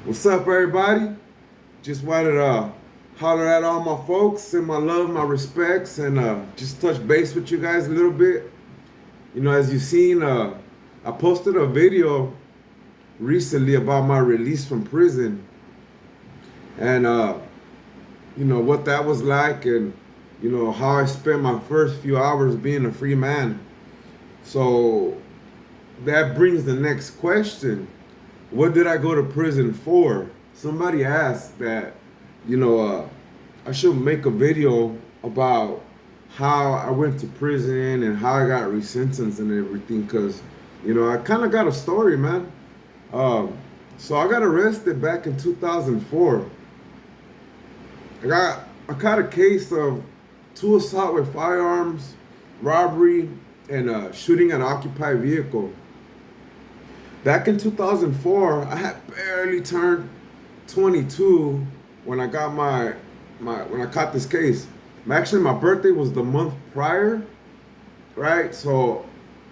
What's up, everybody? Just wanted to holler at all my folks, send my love, my respects, and just touch base with you guys a little bit. As you've seen, I posted a video recently about my release from prison and, what that was like and, how I spent my first few hours being a free man. So that brings the next question. What did I go to prison for? Somebody asked that, you know, uh, I should make a video about how I went to prison and how I got resentenced and everything, because, I kind of got a story, man. Um, so I got arrested back in 2004. I caught a case of two assault with firearms, robbery, and shooting an occupied vehicle. Back in 2004, I had barely turned 22 when I got when I caught this case. Actually, my birthday was the month prior, right? So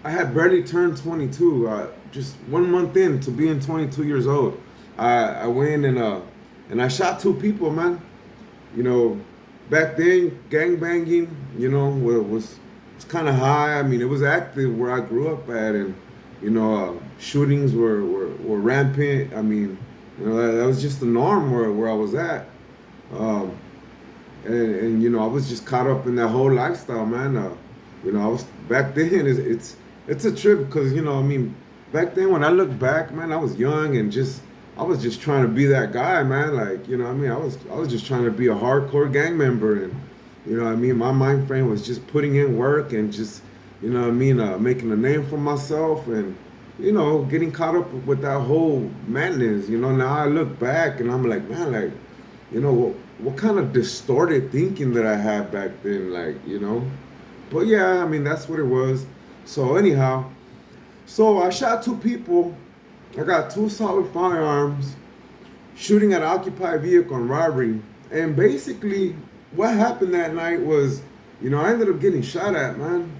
I had barely turned 22. Just 1 month in to being 22 years old, I went and I shot two people, man. You know, back then gang banging, was kind of high. I mean, it was active where I grew up at, and shootings were rampant. I mean, that was just the norm where I was at. Um, and I was just caught up in that whole lifestyle, man. I was back then. It's a trip because I mean, back then when I look back, man, I was young and just I was just trying to be that guy, man. Like I mean, I was just trying to be a hardcore gang member, and I mean, my mind frame was just putting in work and just I mean, making a name for myself and getting caught up with that whole madness. Now I look back and I'm like, man, like what kind of distorted thinking that I had back then, like. But yeah, I mean that's what it was. So anyhow, so I shot two people. I got two solid firearms, shooting at an occupied vehicle and robbery. And basically, what happened that night was, I ended up getting shot at, man.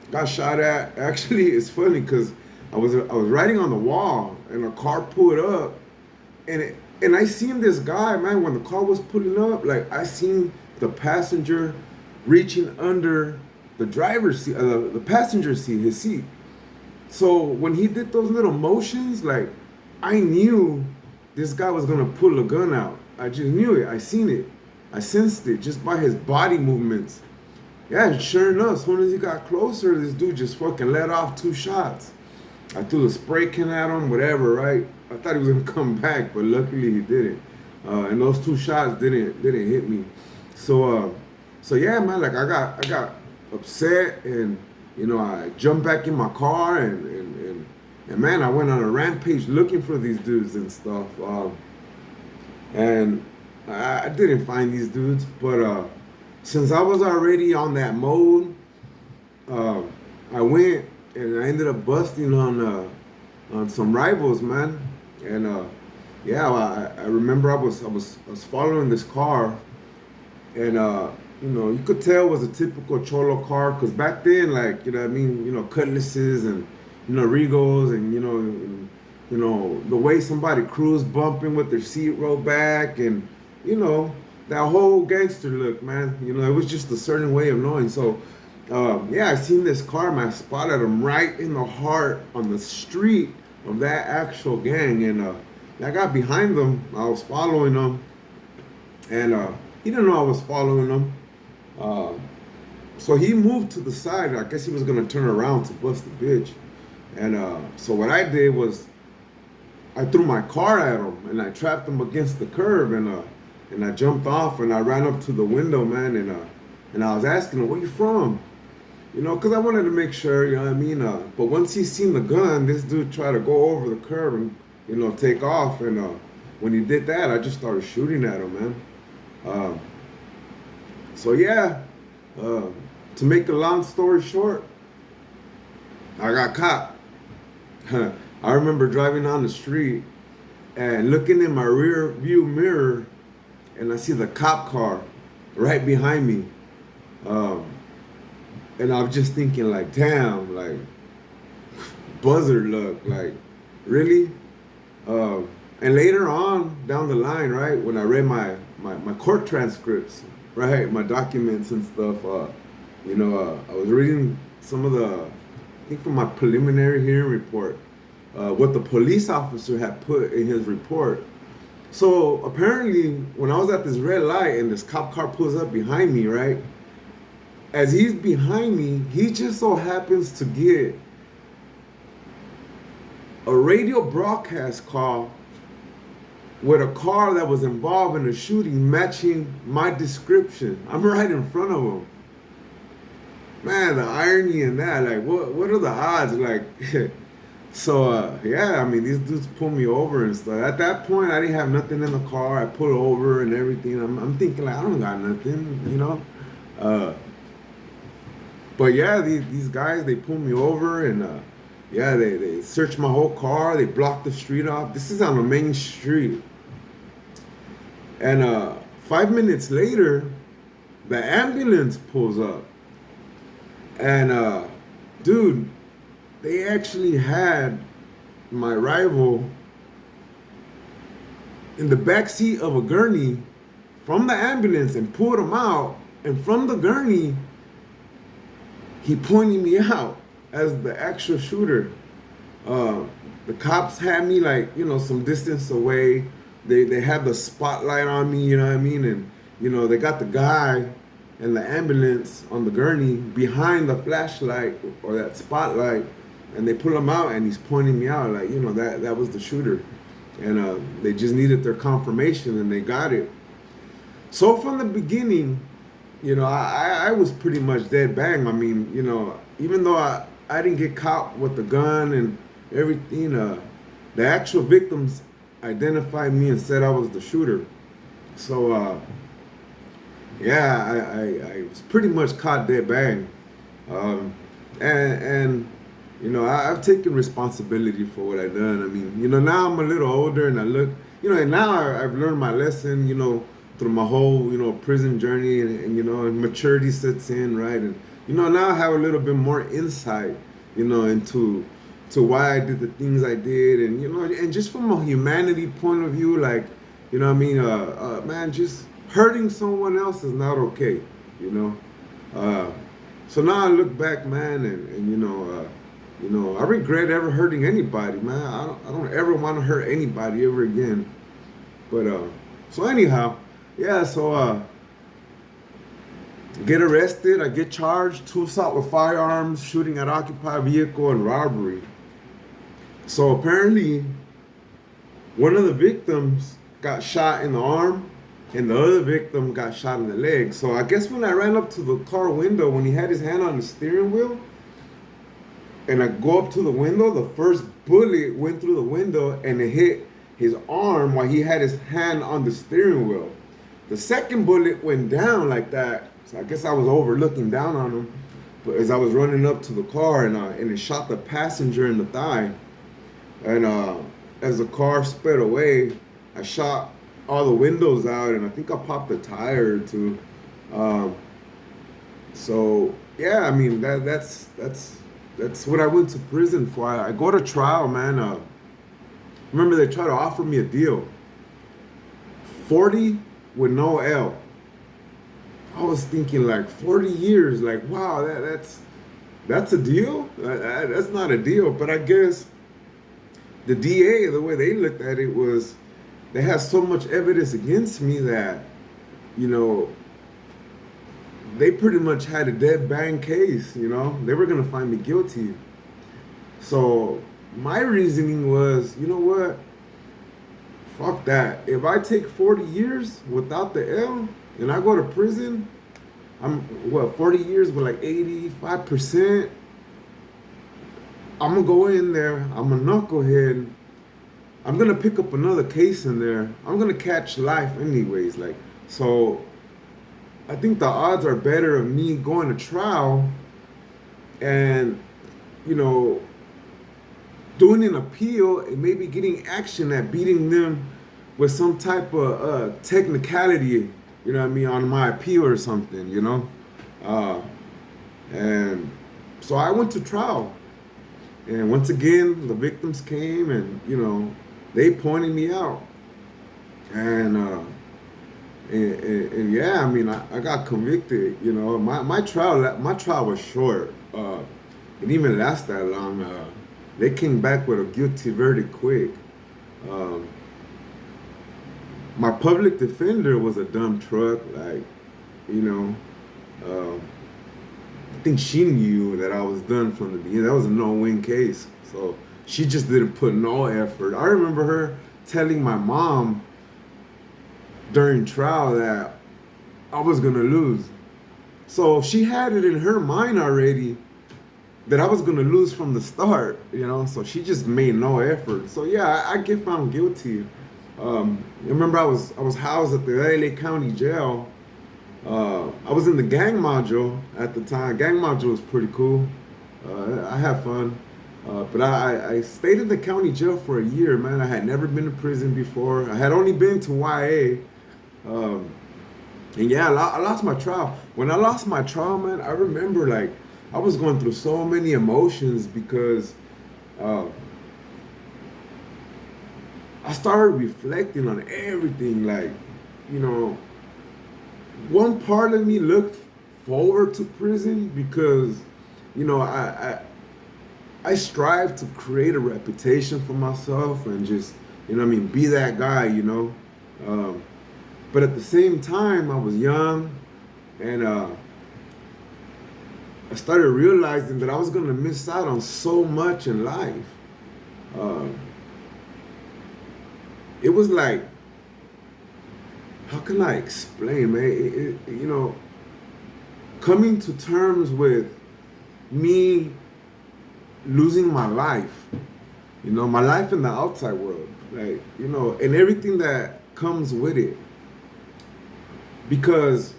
Got shot at. Actually, it's funny because I was riding on the wall and a car pulled up, and I seen this guy, man, when the car was pulling up, like I seen the passenger reaching under the driver's seat, the passenger seat, his seat. So when he did those little motions, like I knew this guy was gonna pull a gun out. I just knew it. I seen it. I sensed it just by his body movements. Yeah, sure enough, as soon as he got closer, this dude just fucking let off two shots. I threw the spray can at him, whatever, right? I thought he was gonna come back, but luckily he didn't. And those two shots didn't hit me. So so yeah, man, like I got upset and I jumped back in my car and man, I went on a rampage looking for these dudes and stuff. And I didn't find these dudes, but since I was already on that mode, uh, I went and I ended up busting on some rivals, man. And yeah, I remember I was following this car, and you could tell it was a typical cholo car because back then, like what I mean, cutlasses and Regals and the way somebody cruised bumping with their seat rolled back and you know that whole gangster look, man. It was just a certain way of knowing. So yeah, I seen this car, man. I spotted him right in the heart on the street of that actual gang, and I got behind them. I was following them, and he didn't know I was following him. Uh, so he moved to the side. I guess he was gonna turn around to bust the bitch. And so what I did was I threw my car at him and I trapped him against the curb and I jumped off and I ran up to the window, man, and I was asking him, "Where you from?" Because I wanted to make sure, you know what I mean. But once he seen the gun, this dude tried to go over the curb and take off. And when he did that, I just started shooting at him, man. Um, so yeah, uh, to make a long story short, I got caught. I remember driving on the street and looking in my rear view mirror, and I see the cop car right behind me. Um, and I was just thinking, like, damn, like, buzzard luck, like, really? Um, And later on down the line, right, when I read my court transcripts, right, my documents and stuff, I was reading some of I think from my preliminary hearing report, what the police officer had put in his report. So apparently, when I was at this red light and this cop car pulls up behind me, right, as he's behind me, he just so happens to get a radio broadcast call with a car that was involved in a shooting matching my description. I'm right in front of him. Man, the irony in that, like, what are the odds? Like, so, yeah, I mean, these dudes pulled me over and stuff. At that point, I didn't have nothing in the car. I pulled over and everything. I'm thinking, like, I don't got nothing, you know? But yeah, these guys, they pulled me over and, yeah, they searched my whole car. They blocked the street off. This is on the main street. And 5 minutes later, the ambulance pulls up. And, dude, they actually had my rival in the back seat of a gurney from the ambulance and pulled him out. And from the gurney, he pointed me out as the actual shooter. The cops had me, like, some distance away. They had the spotlight on me, you know what I mean? And, they got the guy and the ambulance on the gurney behind the flashlight or that spotlight, and they pull him out and he's pointing me out like, that was the shooter. And they just needed their confirmation and they got it. So from the beginning, I was pretty much dead bang. I mean, even though I didn't get caught with the gun and everything, the actual victims identified me and said I was the shooter. So, yeah, I was pretty much caught dead bang. And I've taken responsibility for what I've done. I mean, now I'm a little older and I look, and now I've learned my lesson, through my whole, prison journey and maturity sets in, right? And, now I have a little bit more insight, into why I did the things I did. And, and just from a humanity point of view, like, man, just hurting someone else is not okay, So now I look back, man, and I regret ever hurting anybody, man. I don't ever want to hurt anybody ever again. But so anyhow, yeah, so get arrested, I get charged, 2 assault with firearms, shooting at occupied vehicle, and robbery. So apparently, one of the victims got shot in the arm, and the other victim got shot in the leg. So I guess when I ran up to the car window, when he had his hand on the steering wheel, and I go up to the window, the first bullet went through the window and it hit his arm while he had his hand on the steering wheel. The second bullet went down like that. So I guess I was overlooking down on him. But as I was running up to the car and it shot the passenger in the thigh. And as the car sped away, I shot all the windows out and I think I popped a tire or two. So yeah, I mean that's what I went to prison for. I go to trial, man. Remember they tried to offer me a deal. 40 with no L. I was thinking like 40 years, like, wow, that's a deal? That's not a deal. But I guess the DA, the way they looked at it was, they had so much evidence against me that, they pretty much had a dead bang case, They were going to find me guilty. So my reasoning was, you know what? Fuck that. If I take 40 years without the L and I go to prison, 40 years with like 85%, I'm going to go in there, I'm a knucklehead, I'm going to pick up another case in there, I'm going to catch life anyways. Like, so I think the odds are better of me going to trial and, doing an appeal and maybe getting action at beating them with some type of technicality, on my appeal or something, And so I went to trial. And once again, the victims came and, they pointed me out, and and yeah, I mean, I got convicted. You know, my trial was short. It didn't even last that long. They came back with a guilty verdict quick. Um, my public defender was a dumb truck. Like, you know, um, I think she knew that I was done from the beginning. That was a no-win case. So she just didn't put no effort. I remember her telling my mom during trial that I was gonna lose. So she had it in her mind already that I was gonna lose from the start, you know. So she just made no effort. So yeah, I get found guilty. I remember I was housed at the LA County Jail. I was in the gang module at the time. Gang module was pretty cool. I had fun. But I stayed in the county jail for a year, man. I had never been to prison before. I had only been to YA. Um, and yeah, I lost my trial. When I lost my trial, man, I remember like I was going through so many emotions because uh, I started reflecting on everything. Like, you know, one part of me looked forward to prison because, you know, I strive to create a reputation for myself and just, you know what I mean, be that guy, you know. Um, but at the same time, I was young and I started realizing that I was going to miss out on so much in life. Um, it was like, how can I explain, man? You know, coming to terms with me losing my life, you know, my life in the outside world, like, you know, and everything that comes with it. Because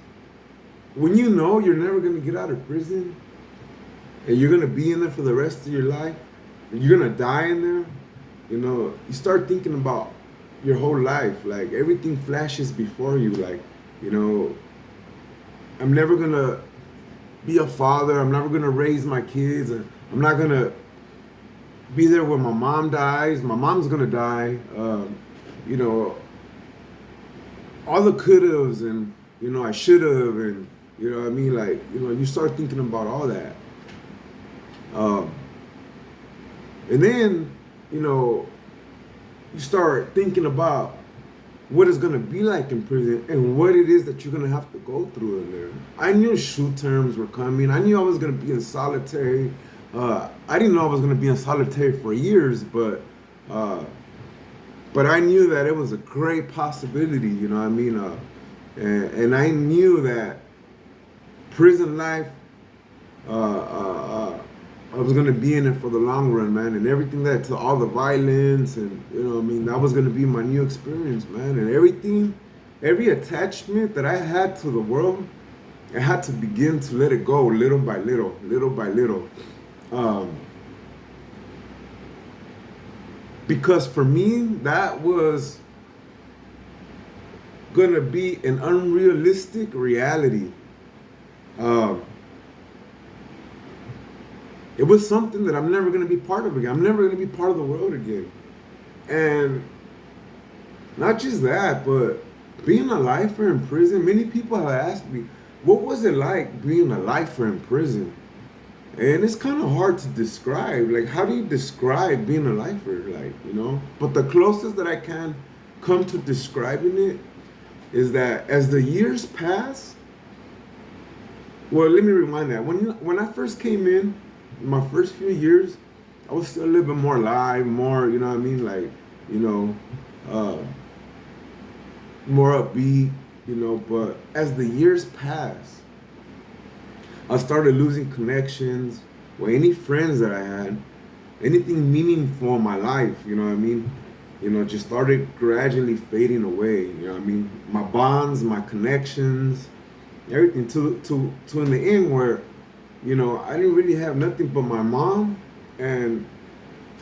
when you know you're never going to get out of prison and you're going to be in there for the rest of your life, and you're going to die in there, you know, you start thinking about your whole life. Like everything flashes before you. Like, you know, I'm never going to be a father. I'm never going to raise my kids. And I'm not going to be there when my mom dies. My mom's going to die. You know, all the could haves and, you know, I should have. And, you know what I mean? Like, you know, you start thinking about all that. Um, and then, you know, you start thinking about what it's going to be like in prison and what it is that you're going to have to go through in there. I knew shoot terms were coming. I knew I was going to be in solitary. I didn't know I was going to be in solitary for years, but I knew that it was a great possibility, you know what I mean? And I knew that prison life, I was gonna be in it for the long run, man, and everything that to all the violence and, you know what I mean, that was gonna be my new experience, man, and everything, every attachment that I had to the world, I had to begin to let it go little by little, little by little. Um, because for me, that was gonna be an unrealistic reality. Um, it was something that I'm never gonna be part of again. I'm never gonna be part of the world again. And not just that, but being a lifer in prison, many people have asked me, what was it like being a lifer in prison? And it's kind of hard to describe. Like, how do you describe being a lifer? Like, you know? But the closest that I can come to describing it is that as the years pass, well, let me remind that. When I first came in my first few years, I was still a little bit more alive, more, you know what I mean? Like, you know, more upbeat, you know. But as the years passed, I started losing connections with any friends that I had, anything meaningful in my life, you know what I mean? You know, just started gradually fading away, you know what I mean? My bonds, my connections, everything to in the end where, you know, I didn't really have nothing but my mom, and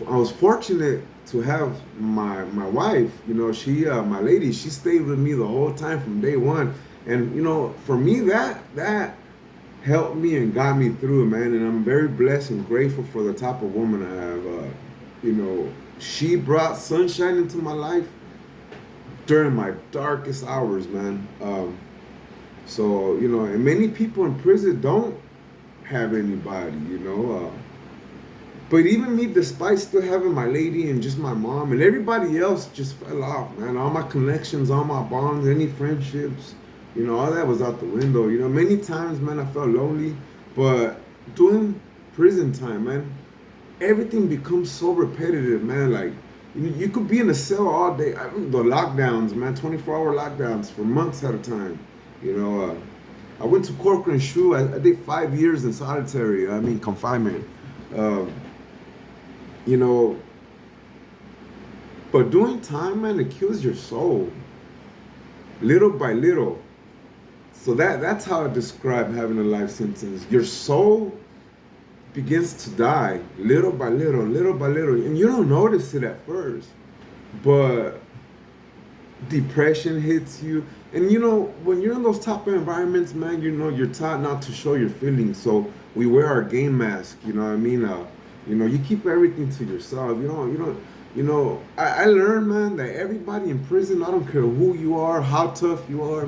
I was fortunate to have my wife, you know, she my lady, she stayed with me the whole time from day one. And you know, for me that helped me and got me through, man. And I'm very blessed and grateful for the type of woman I have. You know, She brought sunshine into my life during my darkest hours, man. So you know, and many people in prison don't have anybody, you know. But even me, despite still having my lady and just my mom and everybody else, just fell off, man. All my connections, all my bonds, any friendships, you know, all that was out the window. You know, many times, man, I felt lonely. But doing prison time, man, everything becomes so repetitive, man. Like you could be in a cell all day. The lockdowns, man, 24-hour lockdowns for months at a time. You know, I went to Corcoran Shu. I did 5 years in solitary. I mean confinement. Uh, you know, but doing time, man, it kills your soul little by little. So that's how I describe having a life sentence. Your soul begins to die little by little, and you don't notice it at first, but depression hits you. And you know, when you're in those type of environments, man, you know you're taught not to show your feelings. So we wear our game mask. You know what I mean? You know, you keep everything to yourself. You don't. You know, I learned, man, that everybody in prison, I don't care who you are, how tough you are,